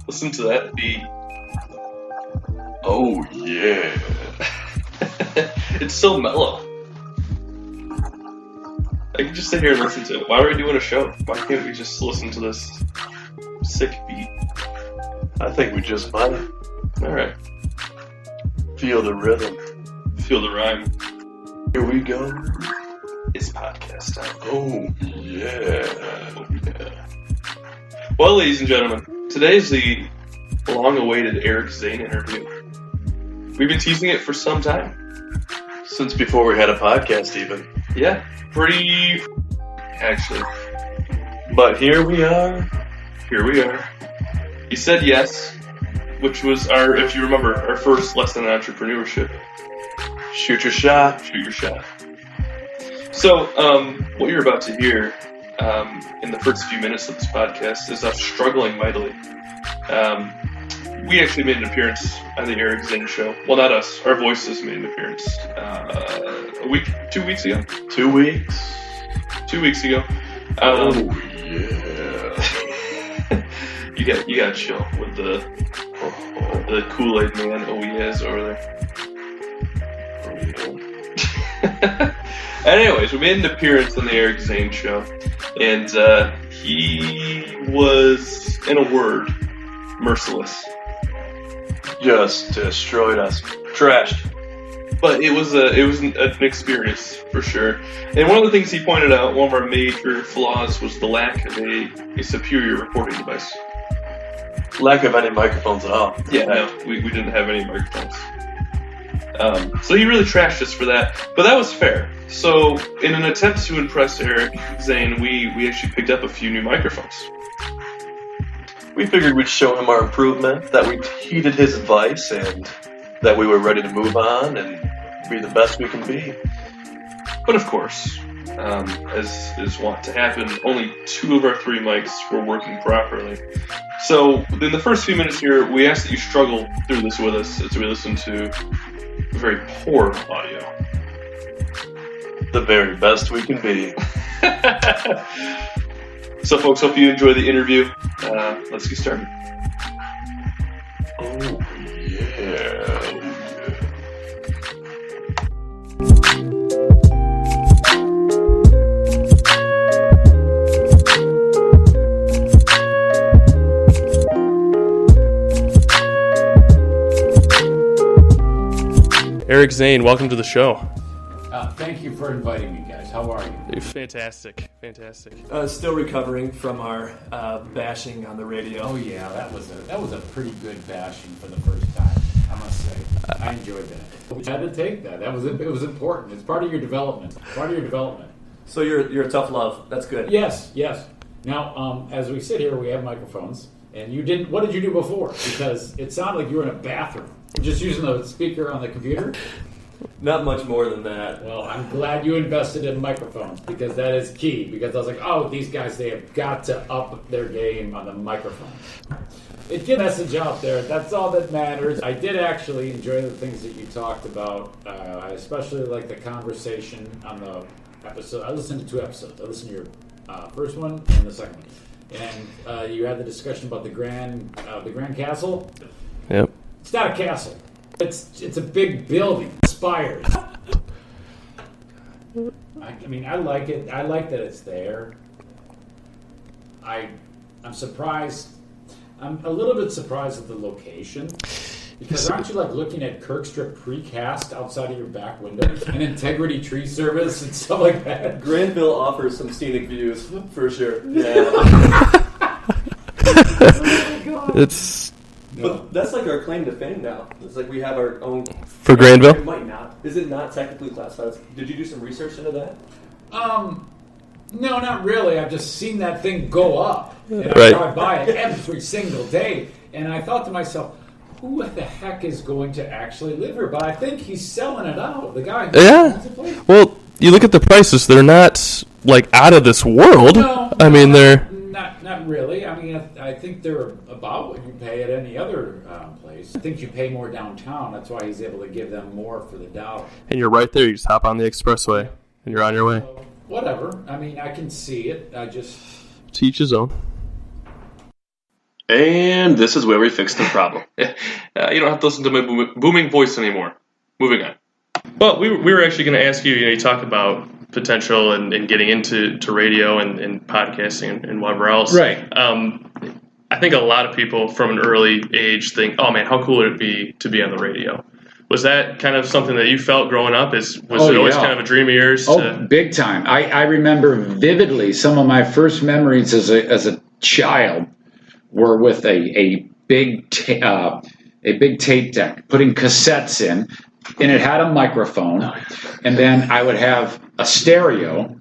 Listen to that beat. Oh, yeah. It's so mellow. I can just sit here and listen to it. Why are we doing a show? Why can't we just listen to this sick beat? I think we just might Alright. feel the rhythm. Feel the rhyme. Here we go. It's podcast time. Oh, yeah. Oh, yeah. Well, ladies and gentlemen, today is the long-awaited Eric Zane interview. We've been teasing it for some time. Since before we had a podcast, even. Yeah, pretty... actually. But here we are. Here we are. He said yes, which was our, if you remember, our first lesson in entrepreneurship. Shoot your shot. Shoot your shot. So, what you're about to hear in the first few minutes of this podcast is us struggling mightily. We actually made an appearance on the Eric Zane show. Well, not us. Our voices made an appearance 2 weeks ago. 2 weeks. 2 weeks ago. Oh, yeah. You got chill with the Kool-Aid man. Oh, he is over there. Anyways, we made an appearance on the Eric Zane show, and he was, in a word, merciless. Just destroyed us. Trashed. But it was an experience for sure. And one of the things he pointed out, one of our major flaws, was the lack of a superior recording device. Lack of any microphones at all. Yeah, no, we didn't have any microphones. So he really trashed us for that, but that was fair. So in an attempt to impress Eric Zane, we actually picked up a few new microphones. We figured we'd show him our improvement, that we heeded his advice, and that we were ready to move on and be the best we can be. But of course, as is wont to happen, only 2 of our 3 mics were working properly. So in the first few minutes here, we ask that you struggle through this with us as we listen to very poor audio. The very best we can be. So folks, hope you enjoy the interview. Let's get started. Oh, yeah. Eric Zane, welcome to the show. Thank you for inviting me, guys. How are you? Fantastic. Still recovering from our bashing on the radio. Oh yeah, that was a pretty good bashing for the first time, I must say. I enjoyed that. We had to take that. It was important. It's part of your development. So you're a tough love. That's good. Yes. Now, as we sit here, we have microphones, and you didn't. What did you do before? Because it sounded like you were in a bathroom, just using the speaker on the computer. Not much more than that. Well, I'm glad you invested in microphones because that is key. Because I was like, oh, these guys, they have got to up their game on the microphones. It gets a message out there. That's all that matters. I did actually enjoy the things that you talked about. I especially like the conversation on the episode. I listened to 2 episodes. I listened to your first one and the second one. And you had the discussion about the Grand Castle. Yep. It's not a castle. It's a big building. Spires. I mean, I like it. I like that it's there. I'm surprised. I'm a little bit surprised at the location. Because aren't you like looking at Kirkstrip precast outside of your back window and Integrity Tree Service and stuff like that? Granville offers some scenic views for sure. Yeah. Oh my God. It's But that's like our claim to fame now. It's like we have our own. for Granville. It might not. Is it not technically classified? Did you do some research into that? No, not really. I've just seen that thing go up. And I Right. drive by it every single day. And I thought to myself, who the heck is going to actually live here? But I think he's selling it out. The guy who owns the place. Well, you look at the prices; they're not like out of this world. I mean, they're not really. I mean, I think they're about what you pay at any other place. I think you pay more downtown. That's why he's able to give them more for the dollar. and you're right there. You just hop on the expressway, and you're on your way. So, whatever. I mean, I can see it. I just To each his own. And this is where we fix the problem. You don't have to listen to my booming voice anymore. Moving on. Well, we were actually going to ask you, you talk about potential and getting into radio and podcasting and whatever else. Right. I think a lot of people from an early age think, oh man, how cool would it be to be on the radio? Was that kind of something that you felt growing up? Was it always kind of a dream of yours? Big time. I remember vividly some of my first memories as a child were with a big tape deck, putting cassettes in, and it had a microphone, and then I would have a stereo,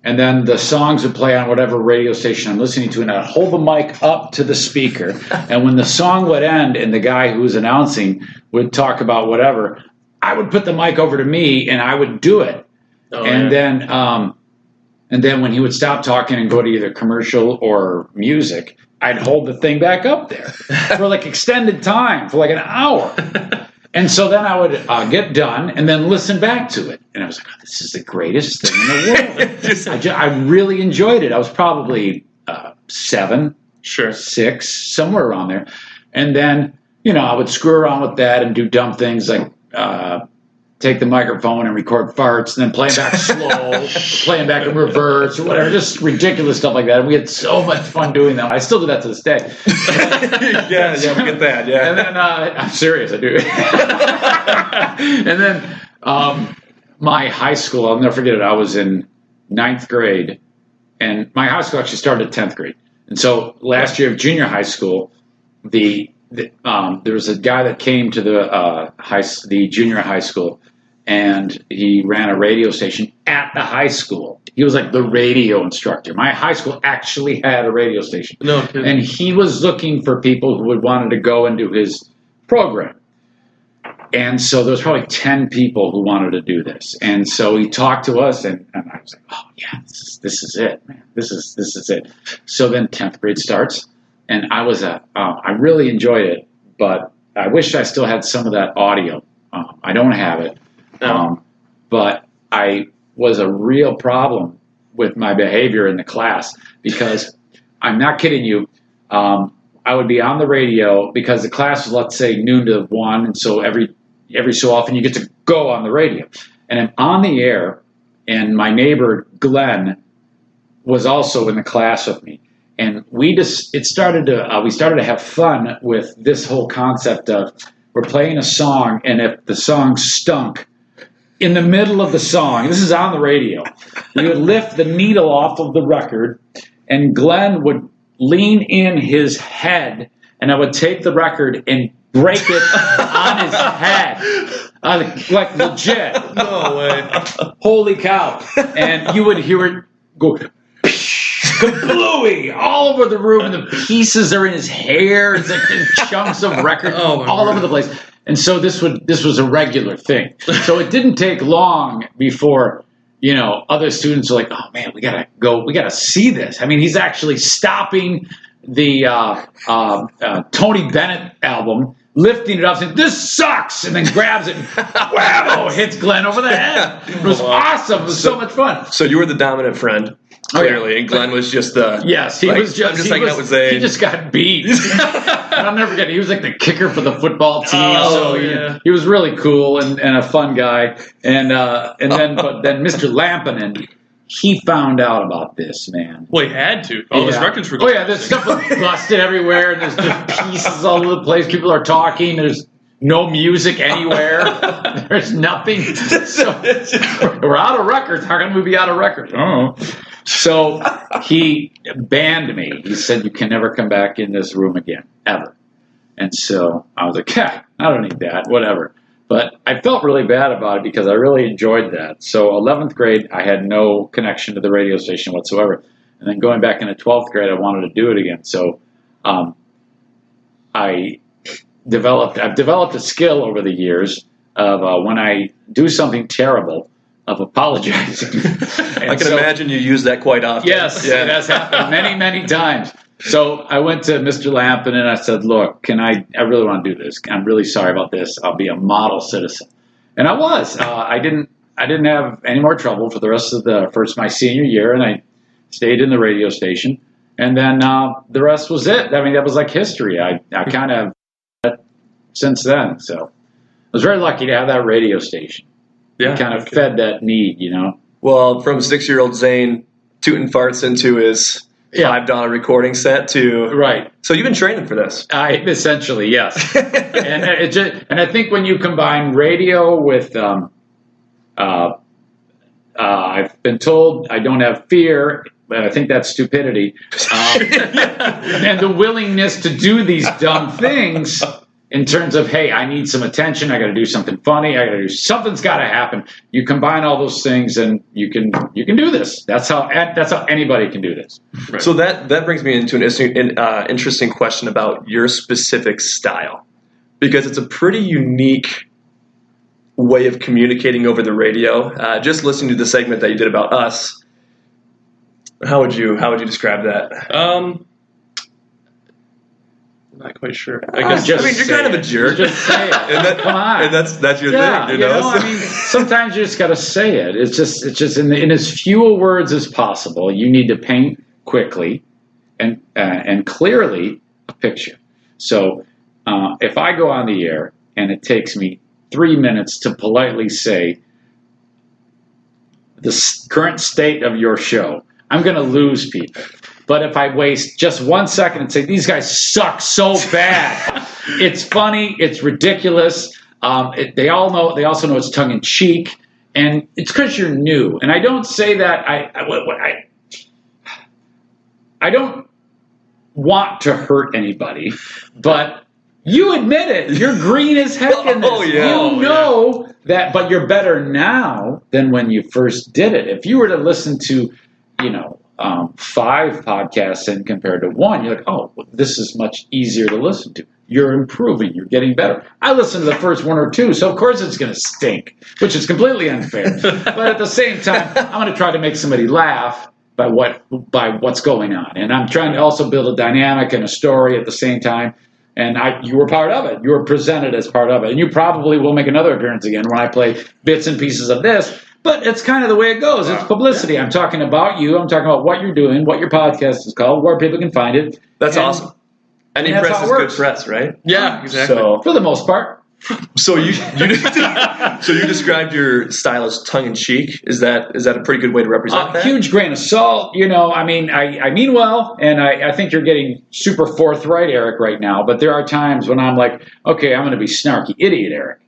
and then the songs would play on whatever radio station I'm listening to, and I'd hold the mic up to the speaker, and when the song would end and the guy who was announcing would talk about whatever, I would put the mic over to me and I would do it. And then when he would stop talking and go to either commercial or music, I'd hold the thing back up there for like extended time, for like an hour. And so then I would get done and then listen back to it. And I was like, oh, this is the greatest thing in the world. I really enjoyed it. I was probably 7, 6, somewhere around there. And then, I would screw around with that and do dumb things like take the microphone and record farts and then play them back slow, play them back in reverse or whatever. Just ridiculous stuff like that. And we had so much fun doing that. I still do that to this day. Yeah, we get that, yeah. And then, I'm serious, I do. And then my high school, I'll never forget it, I was in 9th grade, and my high school actually started at 10th grade. And so last year of junior high school, there was a guy that came to the junior high school, and he ran a radio station at the high school. He was like the radio instructor. My high school actually had a radio station. No kidding. And he was looking for people who would wanted to go into his program. And so there was probably 10 people who wanted to do this. And so he talked to us, and I was like, oh, yeah, this is it, man. This is it. So then 10th grade starts, and I really enjoyed it, but I wish I still had some of that audio. I don't have it. But I was a real problem with my behavior in the class because I'm not kidding you. I would be on the radio because the class was, let's say, noon to 1, and so every so often you get to go on the radio. And I'm on the air, and my neighbor Glenn was also in the class with me. And we started to have fun with this whole concept of we're playing a song, and if the song stunk, in the middle of the song, this is on the radio, we would lift the needle off of the record, and Glenn would lean in his head, and I would take the record and break it on his head. Like legit. No way. Holy cow. And you would hear it go kablooey all over the room, and the pieces are in his hair. It's like chunks of record all over the place. And so this was a regular thing. So it didn't take long before, other students are like, oh man, we gotta see this. I mean, he's actually stopping the Tony Bennett album, lifting it up, saying, this sucks, and then grabs it and whammo, hits Glenn over the head. It was awesome. It was so much fun. So you were the dominant friend, clearly, and Glenn was just the... Yes, he was just... I'm just hanging out with Zane. He just got beat. I'll never forget it. He was like the kicker for the football team. He was really cool and a fun guy. But then Mr. Lampinen, he found out about this, man. Well, he had to. All those records were... Oh, yeah, there's stuff busted everywhere, and there's just pieces all over the place. People are talking. There's no music anywhere. There's nothing. So, we're out of records. How can we be out of records? Oh. So he banned me. He said, you can never come back in this room again, ever. And so I was like, I don't need that, whatever. But I felt really bad about it because I really enjoyed that. So 11th grade, I had no connection to the radio station whatsoever. And then going back into 12th grade, I wanted to do it again. So I've developed a skill over the years of when I do something terrible, of apologizing. I can imagine you use that quite often. Yes, it has happened many, many times. So I went to Mr. Lampin and I said, look, I really want to do this. I'm really sorry about this. I'll be a model citizen. And I was. I didn't have any more trouble for the rest of my senior year, and I stayed in the radio station. And then the rest was it. I mean, that was like history. I kind of since then. So I was very lucky to have that radio station. Yeah. It kind of fed that need, you know. Well, from 6-year-old Zane tooting farts into his $5 recording set to right. So you've been training for this. Essentially, yes. and I think when you combine radio with, I've been told I don't have fear, but I think that's stupidity, and the willingness to do these dumb things. In terms of, hey, I need some attention. I got to do something funny. Something's got to happen. You combine all those things, and you can do this. That's how anybody can do this. Right. So that brings me into an interesting question about your specific style, because it's a pretty unique way of communicating over the radio. Just listening to the segment that you did about us, how would you describe that? Not quite sure. I guess. I mean, you're kind of a jerk. Just say it. Come on. And that's your thing, you know. I mean, sometimes you just got to say it. It's just in as few words as possible. You need to paint quickly and clearly a picture. So if I go on the air and it takes me 3 minutes to politely say the current state of your show, I'm going to lose people. But if I waste just 1 second and say, these guys suck so bad, it's funny, it's ridiculous. They also know it's tongue in cheek, and it's because you're new. And I don't say that. I don't want to hurt anybody, but you admit it. You're green as heck in this. You know that, but you're better now than when you first did it. If you were to listen to, 5 podcasts in compared to 1, you're like, oh, well, this is much easier to listen to. You're improving. You're getting better. I listened to the first 1 or 2, so of course it's going to stink, which is completely unfair. But at the same time, I'm going to try to make somebody laugh by what's going on. And I'm trying to also build a dynamic and a story at the same time. And you were part of it. You were presented as part of it. And you probably will make another appearance again when I play bits and pieces of this. But it's kind of the way it goes. It's publicity. I'm talking about you. I'm talking about what you're doing, what your podcast is called, where people can find it. That's awesome. Any press is good press, right? Yeah, exactly. So, for the most part. So you described your style as tongue in cheek. Is that a pretty good way to represent that? Huge grain of salt. I mean well, and I think you're getting super forthright, Eric, right now. But there are times when I'm like, okay, I'm going to be snarky idiot, Eric,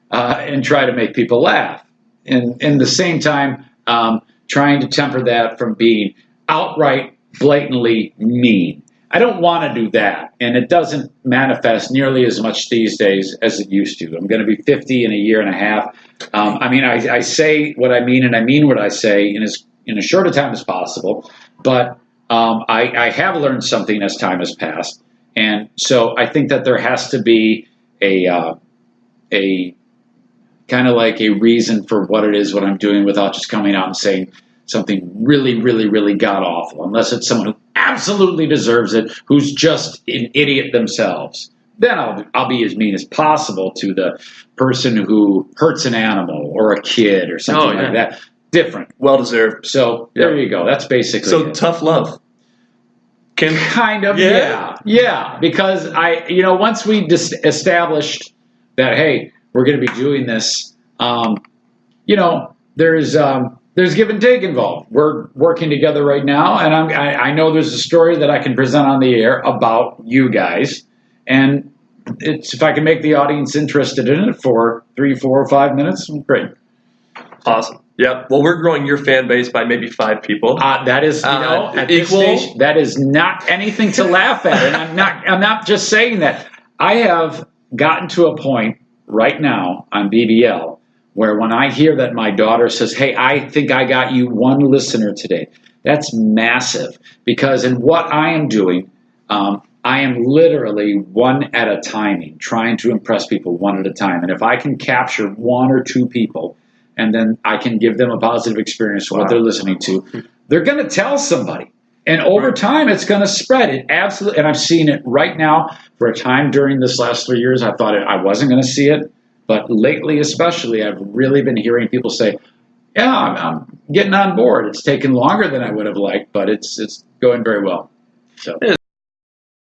and try to make people laugh. And in the same time, trying to temper that from being outright, blatantly mean. I don't want to do that, and it doesn't manifest nearly as much these days as it used to. I'm going to be 50 in a year and a half. I say what I mean, and I mean what I say in as short a time as possible. But I have learned something as time has passed, and so I think that there has to be a kind of like a reason for what it is, what I'm doing, without just coming out and saying something really, really, really god-awful, unless it's someone who absolutely deserves it, who's just an idiot themselves. Then I'll be as mean as possible to the person who hurts an animal or a kid or something like that. Different. Well-deserved. So there you go. That's basically it. Tough love. Kind of, yeah. Because once we established that, hey, we're going to be doing this, there's give and take involved. We're working together right now, and I know there's a story that I can present on the air about you guys, and if I can make the audience interested in it for 3, 4, or 5 minutes, great. Awesome. Yeah. Well, we're growing your fan base by maybe 5 people. That is, at this stage, that is not anything to laugh at, and I'm not just saying that. I have gotten to a point right now on BBL where when I hear that my daughter says, hey, I think I got you 1 listener today, that's massive. Because in what I am doing, I am literally one at a time, trying to impress people one at a time. And if I can capture 1 or 2 people, and then I can give them a positive experience for what they're listening to, they're going to tell somebody. And over time, it's going to spread. It absolutely, and I've seen it right now. For a time during this last 3 years, I thought I wasn't going to see it. But lately, especially, I've really been hearing people say, yeah, I'm getting on board. It's taken longer than I would have liked, but it's going very well. So.